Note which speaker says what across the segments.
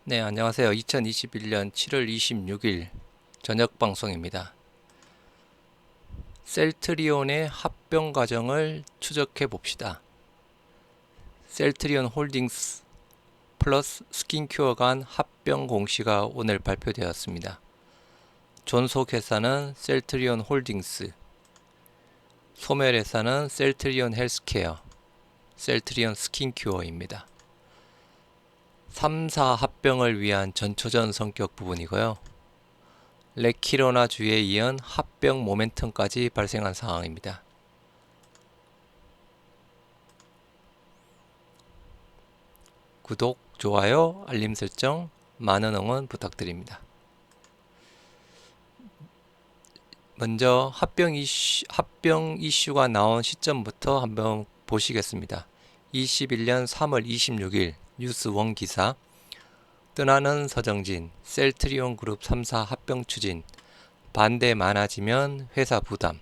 Speaker 1: 네, 안녕하세요. 2021년 7월 26일 저녁 방송입니다. 셀트리온의 합병 과정을 추적해 봅시다. 셀트리온 홀딩스 플러스 스킨큐어 간 합병 공시가 오늘 발표되었습니다. 존속 회사는 셀트리온 홀딩스, 소멸 회사는 셀트리온 헬스케어, 셀트리온 스킨큐어입니다. 3사 합병을 위한 전초전 성격 부분이고요. 레키로나주에 이은 합병 모멘텀까지 발생한 상황입니다. 구독, 좋아요, 알림 설정, 많은 응원 부탁드립니다. 먼저 합병 이슈가 나온 시점부터 한번 보시겠습니다. 21년 3월 26일 뉴스원 기사, 떠나는 서정진, 셀트리온 그룹 3사 합병 추진, 반대 많아지면 회사 부담,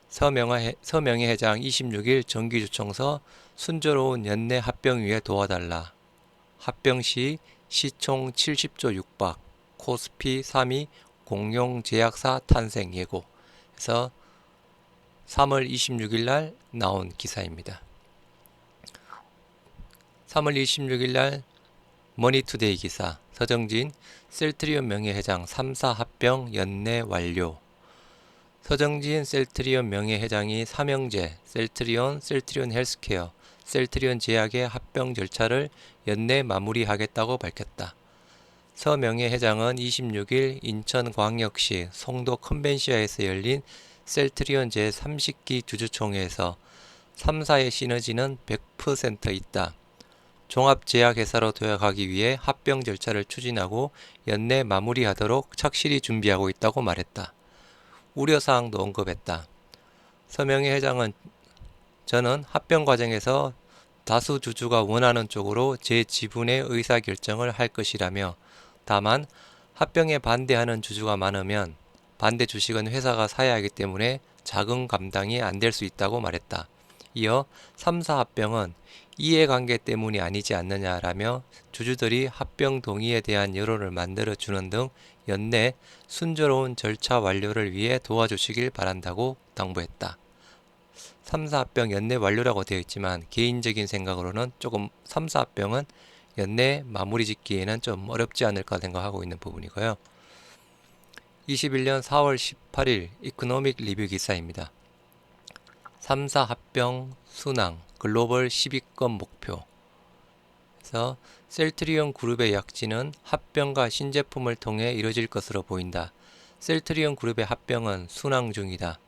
Speaker 1: 서명희 회장 26일 정기주총서 순조로운 연내 합병 위에 도와달라. 합병 시 시총 70조 6박, 코스피 3위 공룡제약사 탄생 예고. 해서 3월 26일 날 나온 기사입니다. 3월 26일 날 머니투데이 기사, 서정진 셀트리온 명예회장 3사 합병 연내 완료. 서정진 셀트리온 명예회장이 삼형제 셀트리온 헬스케어, 셀트리온 제약의 합병 절차를 연내 마무리하겠다고 밝혔다. 서 명예회장은 26일 인천광역시 송도 컨벤시아에서 열린 셀트리온 제30기 주주총회에서 3사의 시너지는 100% 있다. 종합제약회사로 도약하기 위해 합병 절차를 추진하고 연내 마무리하도록 착실히 준비하고 있다고 말했다. 우려사항도 언급했다. 서명희 회장은 저는 합병 과정에서 다수 주주가 원하는 쪽으로 재지분의 의사결정을 할 것이라며 다만 합병에 반대하는 주주가 많으면 반대 주식은 회사가 사야 하기 때문에 자금 감당이 안 될 수 있다고 말했다. 이어 3사 합병은 이해관계 때문이 아니지 않느냐라며 주주들이 합병 동의에 대한 여론을 만들어주는 등 연내 순조로운 절차 완료를 위해 도와주시길 바란다고 당부했다. 3사 합병 연내 완료라고 되어 있지만 개인적인 생각으로는 조금 3사 합병은 연내 마무리 짓기에는 좀 어렵지 않을까 생각하고 있는 부분이고요. 21년 4월 18일 이코노믹 리뷰 기사입니다. 3사 합병 순항 글로벌 10위권 목표. 그래서 셀트리온 그룹의 약진은 합병과 신제품을 통해 이뤄질 것으로 보인다. 셀트리온 그룹의 합병은 순항 중이다.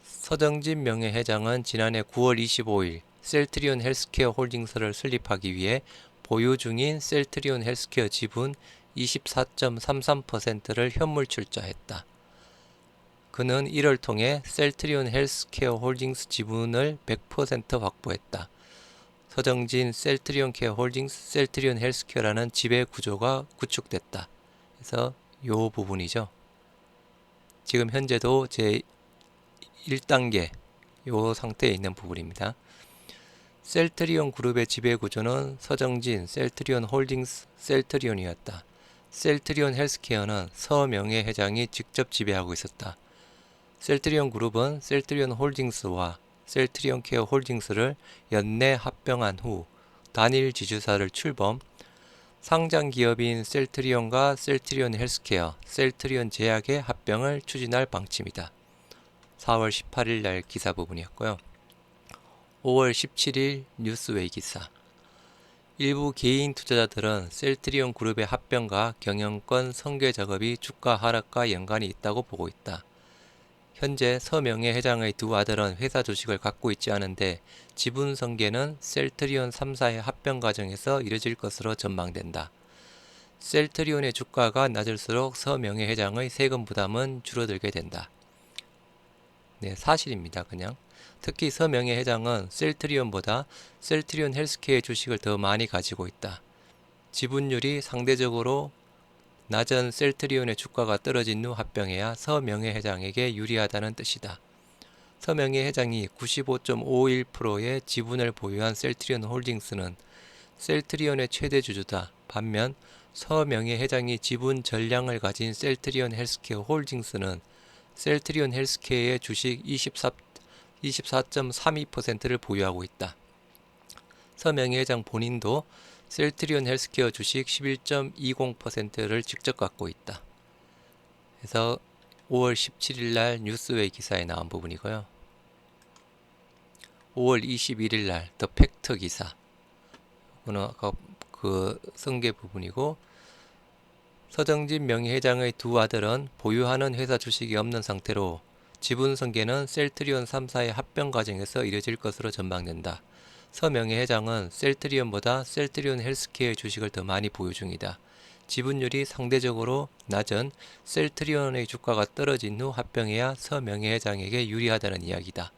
Speaker 1: 서정진 명예회장은 지난해 9월 25일 셀트리온 헬스케어 홀딩스를 설립하기 위해 보유 중인 셀트리온 헬스케어 지분 24.33%를 현물 출자했다. 그는 이를 통해 셀트리온 헬스케어 홀딩스 지분을 100% 확보했다. 서정진 셀트리온 케어 홀딩스 셀트리온 헬스케어라는 지배 구조가 구축됐다. 그래서 요 부분이죠. 지금 현재도 제 1단계 요 상태에 있는 부분입니다. 셀트리온 그룹의 지배 구조는 서정진 셀트리온 홀딩스 셀트리온이었다. 셀트리온 헬스케어는 서명예 회장이 직접 지배하고 있었다. 셀트리온 그룹은 셀트리온 홀딩스와 셀트리온 케어 홀딩스를 연내 합병한 후 단일 지주사를 출범, 상장 기업인 셀트리온과 셀트리온 헬스케어, 셀트리온 제약의 합병을 추진할 방침이다. 4월 18일 날 기사 부분이었고요. 5월 17일 뉴스웨이 기사. 일부 개인 투자자들은 셀트리온 그룹의 합병과 경영권 성계 작업이 주가 하락과 연관이 있다고 보고 있다. 현재 서명예 회장의 두 아들은 회사 주식을 갖고 있지 않은데 지분 성계는 셀트리온 3사의 합병 과정에서 이뤄질 것으로 전망된다. 셀트리온의 주가가 낮을수록 서명예 회장의 세금 부담은 줄어들게 된다. 네, 사실입니다. 그냥. 특히 서명예 회장은 셀트리온보다 셀트리온 헬스케어의 주식을 더 많이 가지고 있다. 지분율이 상대적으로 낮은 셀트리온의 주가가 떨어진 후 합병해야 서명예 회장에게 유리하다는 뜻이다. 서명예 회장이 95.51%의 지분을 보유한 셀트리온 홀딩스는 셀트리온의 최대 주주다. 반면 서명예 회장이 지분 전량을 가진 셀트리온 헬스케어 홀딩스는 셀트리온 헬스케어의 주식 24.32%를 보유하고 있다. 서명예 회장 본인도 셀트리온 헬스케어 주식 11.20%를 직접 갖고 있다. 그래서 5월 17일 날 뉴스웨이 기사에 나온 부분이고요. 5월 21일 날 더 팩트 기사. 이거는 아까 그 승계 부분이고, 서정진 명예회장의 두 아들은 보유하는 회사 주식이 없는 상태로 지분 승계는 셀트리온 3사의 합병 과정에서 이뤄질 것으로 전망된다. 서 명예회장은 셀트리온보다 셀트리온 헬스케어의 주식을 더 많이 보유 중이다. 지분율이 상대적으로 낮은 셀트리온의 주가가 떨어진 후 합병해야 서 명예회장에게 유리하다는 이야기다.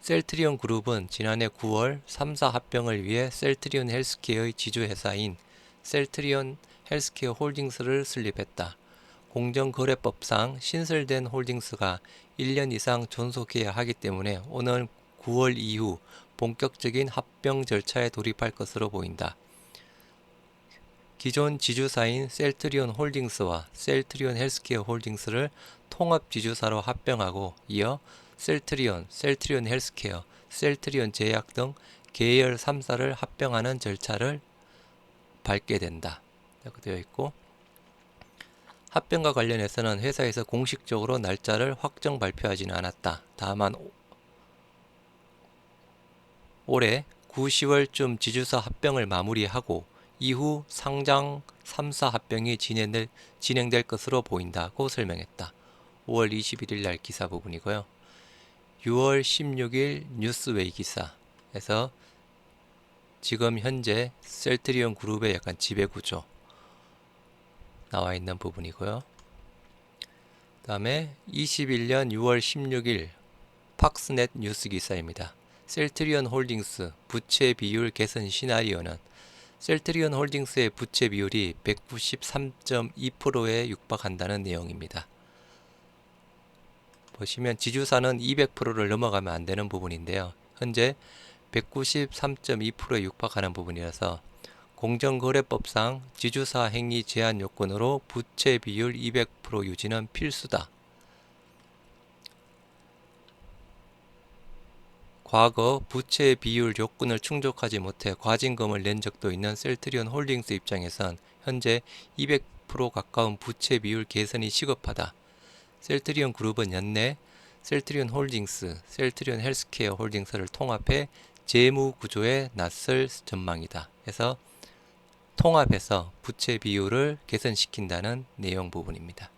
Speaker 1: 셀트리온 그룹은 지난해 9월 3사 합병을 위해 셀트리온 헬스케어의 지주회사인 셀트리온 헬스케어 홀딩스를 설립했다. 공정거래법상 신설된 홀딩스가 1년 이상 존속해야 하기 때문에 오늘 9월 이후 본격적인 합병 절차에 돌입할 것으로 보인다. 기존 지주사인 셀트리온 홀딩스와 셀트리온 헬스케어 홀딩스를 통합 지주사로 합병하고 이어 셀트리온 헬스케어, 셀트리온 제약 등 계열 3사를 합병하는 절차를 밟게 된다. 이렇게 되어 있고, 합병과 관련해서는 회사에서 공식적으로 날짜를 확정 발표하지는 않았다. 다만 올해 9, 10월쯤 지주사 합병을 마무리하고 이후 상장 3사 합병이 진행될 것으로 보인다고 설명했다. 5월 21일 날 기사 부분이고요. 6월 16일 뉴스웨이 기사에서 지금 현재 셀트리온 그룹의 약간 지배구조 나와 있는 부분이고요. 그 다음에 21년 6월 16일 팍스넷 뉴스 기사입니다. 셀트리온 홀딩스 부채 비율 개선 시나리오는 셀트리온 홀딩스의 부채 비율이 193.2%에 육박한다는 내용입니다. 보시면 지주사는 200%를 넘어가면 안 되는 부분인데요. 현재 193.2%에 육박하는 부분이라서 공정거래법상 지주사 행위 제한 요건으로 부채 비율 200% 유지는 필수다. 과거 부채 비율 요건을 충족하지 못해 과징금을 낸 적도 있는 셀트리온 홀딩스 입장에선 현재 200% 가까운 부채 비율 개선이 시급하다. 셀트리온 그룹은 연내 셀트리온 홀딩스, 셀트리온 헬스케어 홀딩스를 통합해 재무 구조에 나설 전망이다. 그래서 통합해서 부채 비율을 개선시킨다는 내용 부분입니다.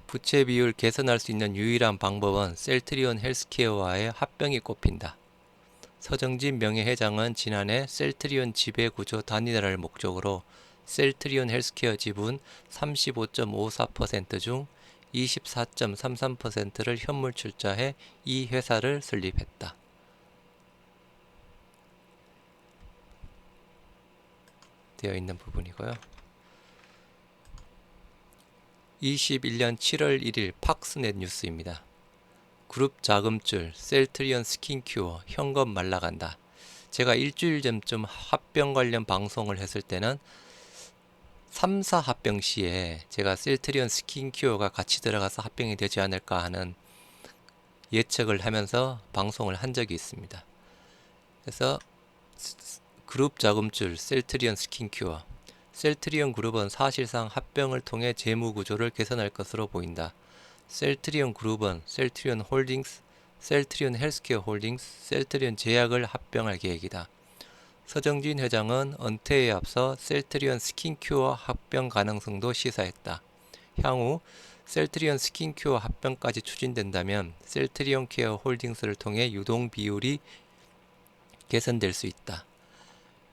Speaker 1: 부채 비율 개선할 수 있는 유일한 방법은 셀트리온 헬스케어와의 합병이 꼽힌다. 서정진 명예회장은 지난해 셀트리온 지배구조 단일화를 목적으로 셀트리온 헬스케어 지분 35.54% 중 24.33%를 현물 출자해 이 회사를 설립했다. 되어 있는 부분이고요. 21년 7월 1일 팍스넷 뉴스입니다. 그룹 자금줄 셀트리온 스킨큐어 현금 말라간다. 제가 일주일 전쯤 합병 관련 방송을 했을 때는 3사 합병 시에 제가 셀트리온 스킨큐어가 같이 들어가서 합병이 되지 않을까 하는 예측을 하면서 방송을 한 적이 있습니다. 그래서 그룹 자금줄 셀트리온 스킨큐어 셀트리온 그룹은 사실상 합병을 통해 재무 구조를 개선할 것으로 보인다. 셀트리온 그룹은 셀트리온 홀딩스, 셀트리온 헬스케어 홀딩스, 셀트리온 제약을 합병할 계획이다. 서정진 회장은 은퇴에 앞서 셀트리온 스킨큐어 합병 가능성도 시사했다. 향후 셀트리온 스킨큐어 합병까지 추진된다면 셀트리온 케어 홀딩스를 통해 유동 비율이 개선될 수 있다.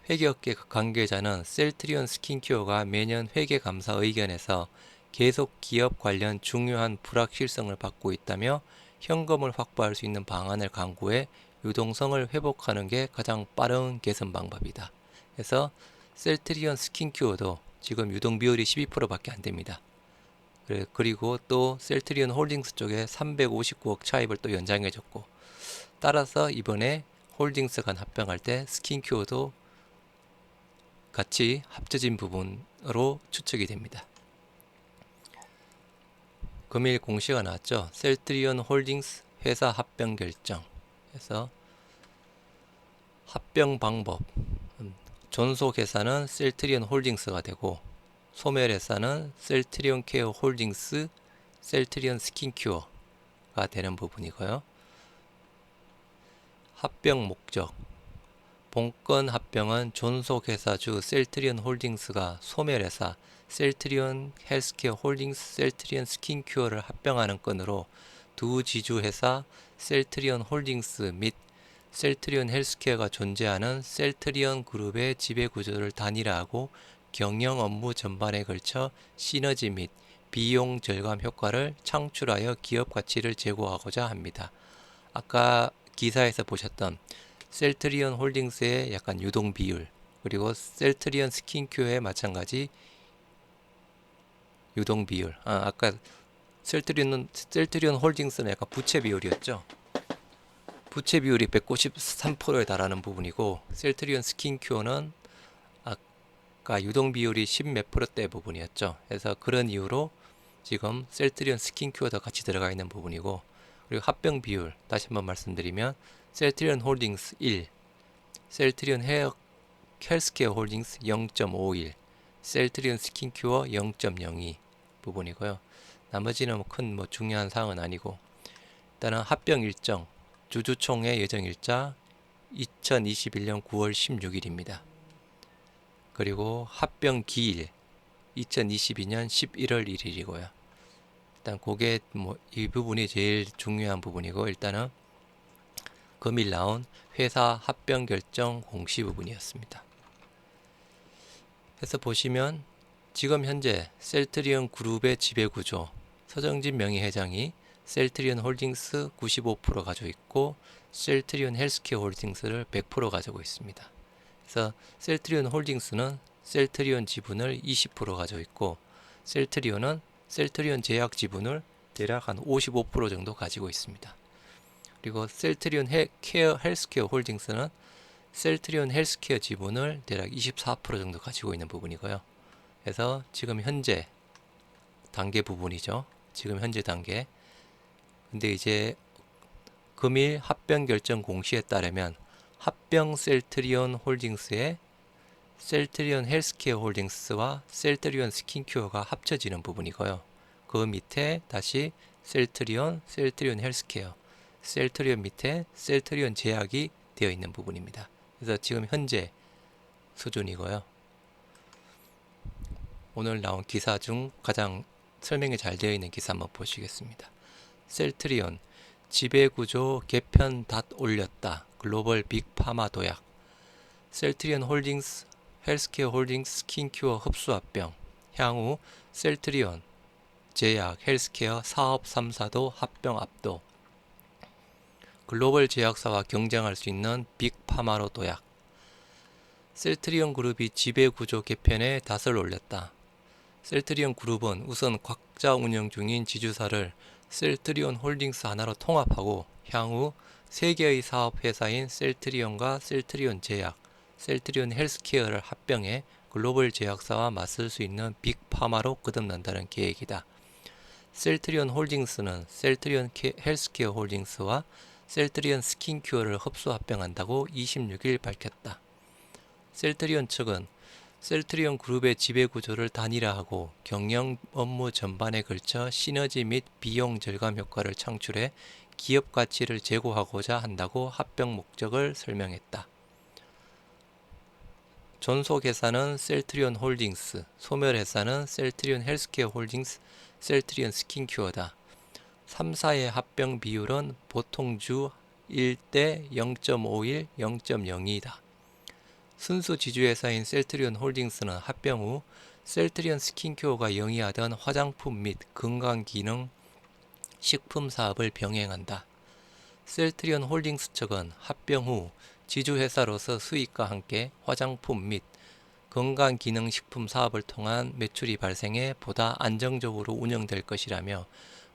Speaker 1: 회계업계 관계자는 셀트리온 스킨큐어가 매년 회계감사 의견에서 계속 기업 관련 중요한 불확실성을 받고 있다며 현금을 확보할 수 있는 방안을 강구해 유동성을 회복하는 게 가장 빠른 개선 방법이다. 그래서 셀트리온 스킨큐어도 지금 유동 비율이 12%밖에 안 됩니다. 그리고 또 셀트리온 홀딩스 쪽에 359억 차입을 또 연장해줬고, 따라서 이번에 홀딩스 간 합병할 때 스킨큐어도 같이 합쳐진 부분으로 추측이 됩니다. 금일 공시가 나왔죠. 셀트리온 홀딩스 회사 합병 결정. 그래서 합병 방법. 존속회사는 셀트리온 홀딩스가 되고 소멸회사는 셀트리온 케어 홀딩스, 셀트리온 스킨큐어가 되는 부분이고요. 합병 목적. 본건 합병은 존속회사주 셀트리온 홀딩스가 소멸회사 셀트리온 헬스케어 홀딩스, 셀트리온 스킨큐어를 합병하는 건으로 두 지주회사 셀트리온 홀딩스 및 셀트리온 헬스케어가 존재하는 셀트리온 그룹의 지배구조를 단일화하고 경영 업무 전반에 걸쳐 시너지 및 비용 절감 효과를 창출하여 기업 가치를 제고하고자 합니다. 아까 기사에서 보셨던 셀트리온 홀딩스의 약간 유동 비율, 그리고 셀트리온 스킨큐어의 마찬가지 유동 비율. 아까 셀트리온 홀딩스는 약간 부채 비율이었죠. 부채 비율이 193%에 달하는 부분이고 셀트리온 스킨큐어는 아까 유동 비율이 10몇 %대 부분이었죠. 그래서 그런 이유로 지금 셀트리온 스킨큐어도 같이 들어가 있는 부분이고, 그리고 합병 비율 다시 한번 말씀드리면 셀트리온 홀딩스 1, 셀트리온 헬스케어 홀딩스 0.51, 셀트리온 스킨큐어 0.02 부분이고요. 나머지는 큰 중요한 사항은 아니고, 일단은 합병 일정, 주주총회 예정 일자 2021년 9월 16일입니다. 그리고 합병 기일 2022년 11월 1일이고요. 일단 그게 이 부분이 제일 중요한 부분이고, 일단은 금일 나온 회사 합병 결정 공시 부분이었습니다. 그래서 보시면 지금 현재 셀트리온 그룹의 지배구조, 서정진 명의회장이 셀트리온 홀딩스 95% 가지고 있고 셀트리온 헬스케어 홀딩스를 100% 가지고 있습니다. 그래서 셀트리온 홀딩스는 셀트리온 지분을 20% 가지고 있고 셀트리온은 셀트리온 제약 지분을 대략 한 55% 정도 가지고 있습니다. 그리고 셀트리온 헬스케어 홀딩스는 셀트리온 헬스케어 지분을 대략 24% 정도 가지고 있는 부분이고요. 그래서 지금 현재 단계 부분이죠. 지금 현재 단계. 근데 이제 금일 합병 결정 공시에 따르면 합병 셀트리온 홀딩스의 셀트리온 헬스케어 홀딩스와 셀트리온 스킨큐어가 합쳐지는 부분이고요. 그 밑에 다시 셀트리온 헬스케어, 셀트리온 밑에 셀트리온 제약이 되어 있는 부분입니다. 그래서 지금 현재 수준이고요. 오늘 나온 기사 중 가장 설명이 잘 되어 있는 기사 한번 보시겠습니다. 셀트리온 지배구조 개편 닷 올렸다. 글로벌 빅파마 도약. 셀트리온 홀딩스 헬스케어 홀딩스 스킨큐어 흡수 합병. 향후 셀트리온 제약 헬스케어 사업 3사도 합병 압도. 글로벌 제약사와 경쟁할 수 있는 빅파마로 도약. 셀트리온 그룹이 지배구조 개편에 닷을 올렸다. 셀트리온 그룹은 우선 각자 운영 중인 지주사를 셀트리온 홀딩스 하나로 통합하고 향후 3개의 사업회사인 셀트리온과 셀트리온 제약, 셀트리온 헬스케어를 합병해 글로벌 제약사와 맞설 수 있는 빅파마로 거듭난다는 계획이다. 셀트리온 홀딩스는 셀트리온 헬스케어 홀딩스와 셀트리온 스킨큐어를 흡수 합병한다고 26일 밝혔다. 셀트리온 측은 셀트리온 그룹의 지배구조를 단일화하고 경영 업무 전반에 걸쳐 시너지 및 비용 절감 효과를 창출해 기업 가치를 제고하고자 한다고 합병 목적을 설명했다. 존속회사는 셀트리온 홀딩스, 소멸회사는 셀트리온 헬스케어 홀딩스, 셀트리온 스킨큐어다. 3사의 합병 비율은 보통주 1대 0.51, 0.02다. 순수 지주회사인 셀트리온 홀딩스는 합병 후 셀트리온 스킨큐어가 영위하던 화장품 및 건강기능 식품 사업을 병행한다. 셀트리온 홀딩스 측은 합병 후 지주회사로서 수익과 함께 화장품 및 건강기능식품 사업을 통한 매출이 발생해 보다 안정적으로 운영될 것이라며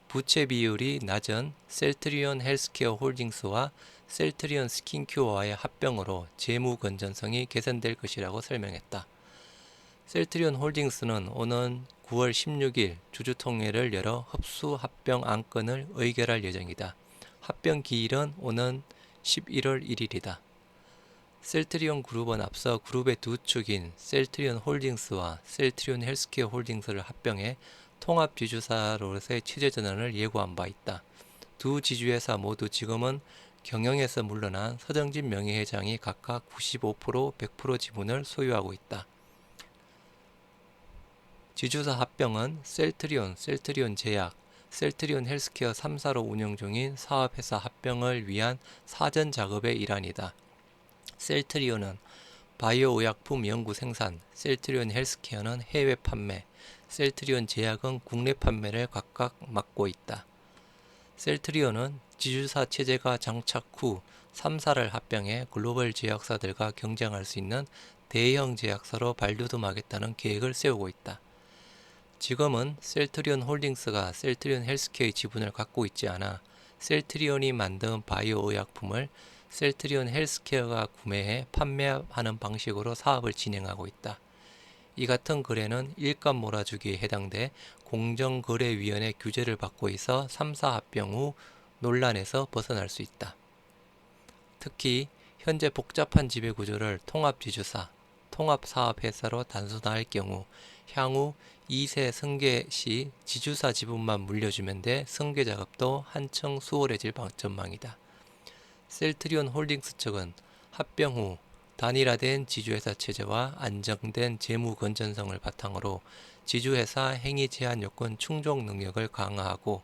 Speaker 1: 부채 비율이 낮은 셀트리온 헬스케어 홀딩스와 셀트리온 스킨큐어와의 합병으로 재무 건전성이 개선될 것이라고 설명했다. 셀트리온 홀딩스는 오는 9월 16일 주주통회를 열어 흡수 합병 안건을 의결할 예정이다. 합병 기일은 오는 11월 1일이다. 셀트리온 그룹은 앞서 그룹의 두 축인 셀트리온 홀딩스와 셀트리온 헬스케어 홀딩스를 합병해 통합 지주사로서의 취재 전환을 예고한 바 있다. 두 지주회사 모두 지금은 경영에서 물러난 서정진 명예회장이 각각 95%, 100% 지분을 소유하고 있다. 지주사 합병은 셀트리온, 셀트리온 제약, 셀트리온 헬스케어 3사로 운영 중인 사업회사 합병을 위한 사전 작업의 일환이다. 셀트리온은 바이오 의약품 연구 생산, 셀트리온 헬스케어는 해외 판매, 셀트리온 제약은 국내 판매를 각각 맡고 있다. 셀트리온은 지주사 체제가 장착 후 3사를 합병해 글로벌 제약사들과 경쟁할 수 있는 대형 제약사로 발돋움하겠다는 계획을 세우고 있다. 지금은 셀트리온 홀딩스가 셀트리온 헬스케어의 지분을 갖고 있지 않아 셀트리온이 만든 바이오 의약품을 셀트리온 헬스케어가 구매해 판매하는 방식으로 사업을 진행하고 있다. 이 같은 거래는 일감 몰아주기에 해당돼 공정거래위원회 규제를 받고 있어 3사 합병 후 논란에서 벗어날 수 있다. 특히 현재 복잡한 지배구조를 통합지주사, 통합사업회사로 단순화할 경우 향후 2세 승계 시 지주사 지분만 물려주면 돼 승계 작업도 한층 수월해질 전망이다. 셀트리온 홀딩스 측은 합병 후 단일화된 지주회사 체제와 안정된 재무 건전성을 바탕으로 지주회사 행위 제한 요건 충족 능력을 강화하고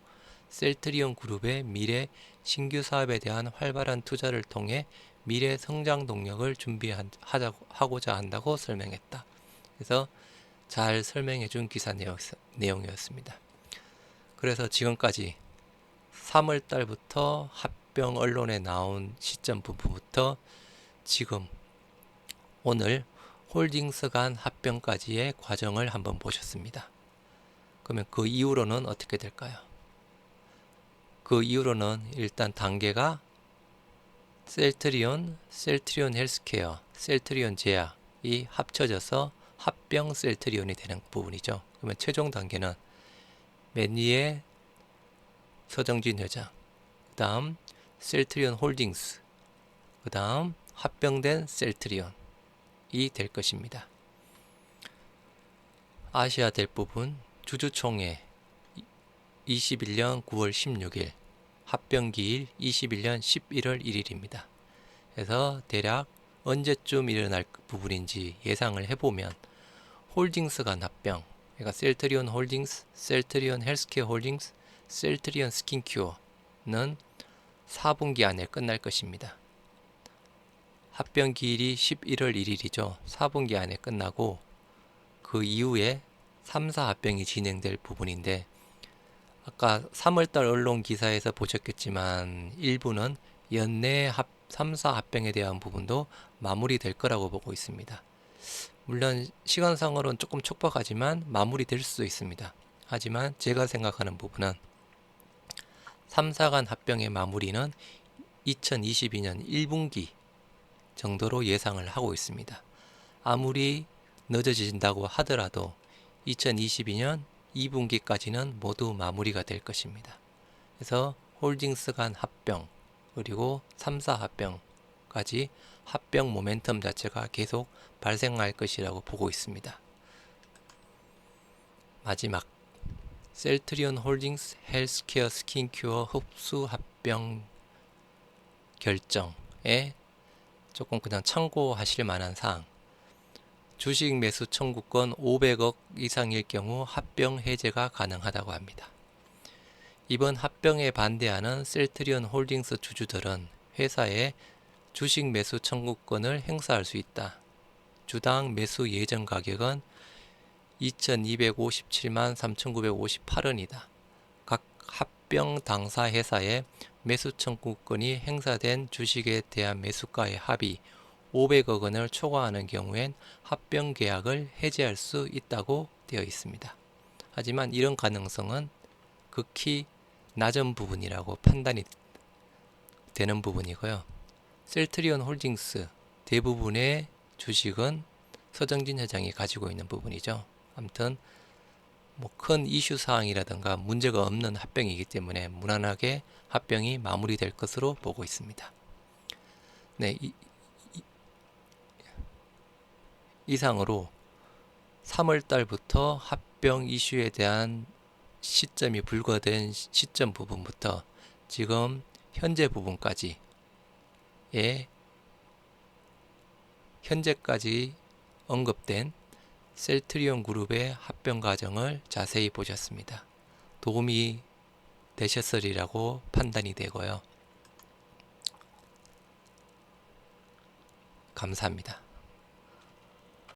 Speaker 1: 셀트리온 그룹의 미래 신규 사업에 대한 활발한 투자를 통해 미래 성장 동력을 준비하고자 한다고 설명했다. 그래서 잘 설명해준 기사 내용이었습니다. 그래서 지금까지 3월 달부터 합병 언론에 나온 시점 부분부터 지금 오늘 홀딩스 간 합병까지의 과정을 한번 보셨습니다. 그러면 그 이후로는 어떻게 될까요? 그 이후로는 일단 단계가 셀트리온, 셀트리온 헬스케어, 셀트리온 제약이 합쳐져서 합병 셀트리온이 되는 부분이죠. 그러면 최종 단계는 맨 위에 서정진 회장, 그 다음 셀트리온 홀딩스, 그 다음 합병된 셀트리온이 될 것입니다. 아셔야 될 부분, 주주총회 21년 9월 16일, 합병기일 21년 11월 1일입니다. 그래서 대략 언제쯤 일어날 부분인지 예상을 해보면 홀딩스 간 합병, 그러니까 셀트리온 홀딩스, 셀트리온 헬스케어 홀딩스, 셀트리온 스킨큐어는 4분기 안에 끝날 것입니다. 합병 기일이 11월 1일이죠. 4분기 안에 끝나고 그 이후에 3사 합병이 진행될 부분인데 아까 3월달 언론 기사에서 보셨겠지만 일부는 연내 3사 합병에 대한 부분도 마무리될 거라고 보고 있습니다. 물론 시간상으로는 조금 촉박하지만 마무리될 수도 있습니다. 하지만 제가 생각하는 부분은 3사 간 합병의 마무리는 2022년 1분기 정도로 예상을 하고 있습니다. 아무리 늦어진다고 하더라도 2022년 2분기까지는 모두 마무리가 될 것입니다. 그래서 홀딩스 간 합병 그리고 3사 합병까지 합병 모멘텀 자체가 계속 발생할 것이라고 보고 있습니다. 마지막 셀트리온 홀딩스 헬스케어 스킨큐어 흡수 합병 결정에 조금 그냥 참고하실 만한 사항, 주식 매수 청구권 500억 이상일 경우 합병 해제가 가능하다고 합니다. 이번 합병에 반대하는 셀트리온 홀딩스 주주들은 회사에 주식 매수 청구권을 행사할 수 있다. 주당 매수 예정 가격은 2,257만 3,958원이다. 각 합병 당사 회사에 매수 청구권이 행사된 주식에 대한 매수가의 합이 500억 원을 초과하는 경우엔 합병 계약을 해지할 수 있다고 되어 있습니다. 하지만 이런 가능성은 극히 낮은 부분이라고 판단이 되는 부분이고요. 셀트리온 홀딩스 대부분의 주식은 서정진 회장이 가지고 있는 부분이죠. 아무튼 뭐 큰 이슈 사항이라든가 문제가 없는 합병이기 때문에 무난하게 합병이 마무리될 것으로 보고 있습니다. 네, 이상으로 3월 달부터 합병 이슈에 대한 시점이 불거된 시점 부분부터 지금 현재 부분까지의 현재까지 언급된 셀트리온 그룹의 합병 과정을 자세히 보셨습니다. 도움이 되셨으리라고 판단이 되고요. 감사합니다.